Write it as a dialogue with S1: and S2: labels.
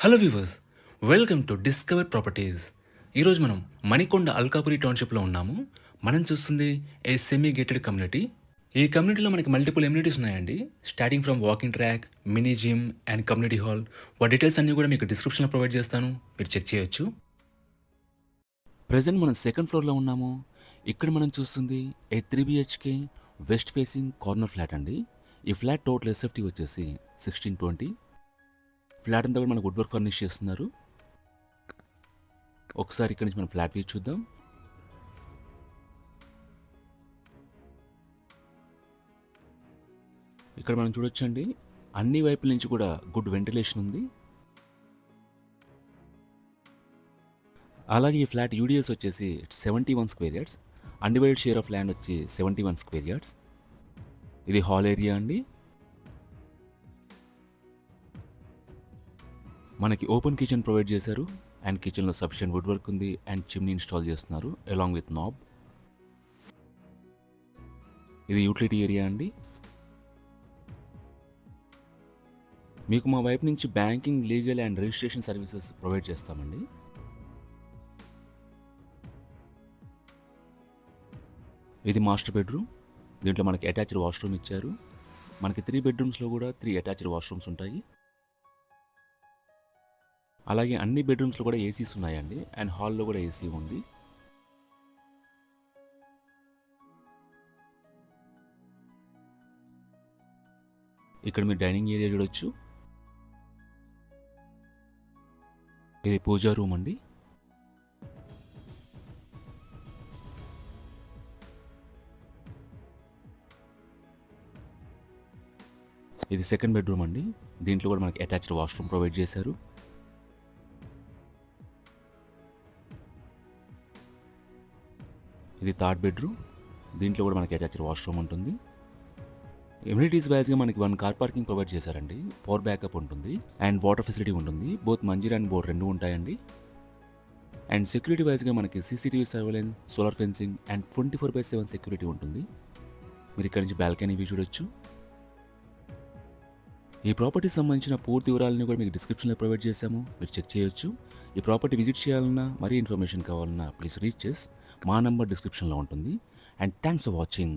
S1: Hello viewers, welcome to discover properties. ఈరోజు మనం మణికొండ అల్కాపురి టౌన్షిప్లో ఉన్నాము. మనం చూస్తుంది ఏ సెమీ గేటెడ్ కమ్యూనిటీ. ఈ కమ్యూనిటీలో మనకి మల్టిపుల్ ఎమ్యూనిటీస్ ఉన్నాయండి. Starting from walking track, mini gym and community hall. వాటి డీటెయిల్స్ అన్నీ కూడా మీకు డిస్క్రిప్షన్లో ప్రొవైడ్ చేస్తాను, మీరు చెక్ చేయొచ్చు. ప్రజెంట్ మనం సెకండ్ ఫ్లోర్లో ఉన్నాము. ఇక్కడ మనం చూస్తుంది ఏ 3 BHK west facing corner flat అండి. ఈ ఫ్లాట్ టోటల్ ఎస్ఎఫ్టీ వచ్చేసి 1620. ఫ్లాట్ అంతా కూడా మనకు వుడ్ వర్క్ ఫర్నిష్ చేస్తున్నారు. ఒకసారి ఇక్కడి నుంచి మనం ఫ్లాట్ వ్యూ చూద్దాం. ఇక్కడ మనం చూడొచ్చండి, అన్ని వైపుల నుంచి కూడా గుడ్ వెంటిలేషన్ ఉంది. అలాగే ఈ ఫ్లాట్ యూడిఎస్ వచ్చేసి 71 square yards. Undivided share of land వచ్చి 71 స్క్వేర్ యార్డ్స్. ఇది హాల్ ఏరియా అండి. మనకి ఓపెన్ కిచెన్ ప్రొవైడ్ చేశారు అండ్ కిచెన్లో సఫిషియెంట్ వుడ్ వర్క్ ఉంది అండ్ చిమ్నీ ఇన్స్టాల్ చేస్తున్నారు అలాంగ్ విత్ నాబ్. ఇది యూటిలిటీ ఏరియా అండి. మీకు మా వైపు నుంచి banking, legal and registration services provide చేస్తామండి. ఇది మాస్టర్ బెడ్రూమ్. దీంట్లో మనకి అటాచ్డ్ వాష్రూమ్ ఇచ్చారు. మనకి 3 బెడ్రూమ్స్లో కూడా 3 అటాచ్డ్ వాష్రూమ్స్ ఉంటాయి. అలాగే అన్ని బెడ్రూమ్స్లో కూడా ఏసీస్ ఉన్నాయండి అండ్ హాల్లో కూడా ఏసీ ఉంది. ఇక్కడ మీరు డైనింగ్ ఏరియా చూడొచ్చు. ఇది పూజా రూమ్ అండి. ఇది సెకండ్ బెడ్రూమ్ అండి. దీంట్లో కూడా మనకి అటాచ్డ్ వాష్రూమ్ ప్రొవైడ్ చేశారు. ఇది థర్డ్ బెడ్రూమ్. దీంట్లో కూడా మనకి అటాచ్డ్ వాష్రూమ్ ఉంటుంది. ఎమ్యూనిటీస్ వైజ్గా మనకి 1 కార్ పార్కింగ్ ప్రొవైడ్ చేశారండి. పవర్ బ్యాకప్ ఉంటుంది అండ్ వాటర్ ఫెసిలిటీ ఉంటుంది. బోత్ మంజీరా అండ్ బోర్ రెండు ఉంటాయండి. అండ్ సెక్యూరిటీ వైజ్గా మనకి CCTV surveillance, solar fencing and 24/7 security ఉంటుంది. మీరు ఇక్కడ నుంచి బాల్కనీ వ్యూ చూడొచ్చు. ఈ ప్రాపర్టీకి సంబంధించిన పూర్తి వివరాలను కూడా మీకు డిస్క్రిప్షన్లో ప్రొవైడ్ చేశాము, మీరు చెక్ చేయొచ్చు. ఈ ప్రాపర్టీ విజిట్ చేయాలన్నా, మరీ ఇన్ఫర్మేషన్ కావాలన్నా ప్లీజ్ రీచ్ చేసి మా నంబర్ డిస్క్రిప్షన్లో ఉంటుంది. And thanks for watching.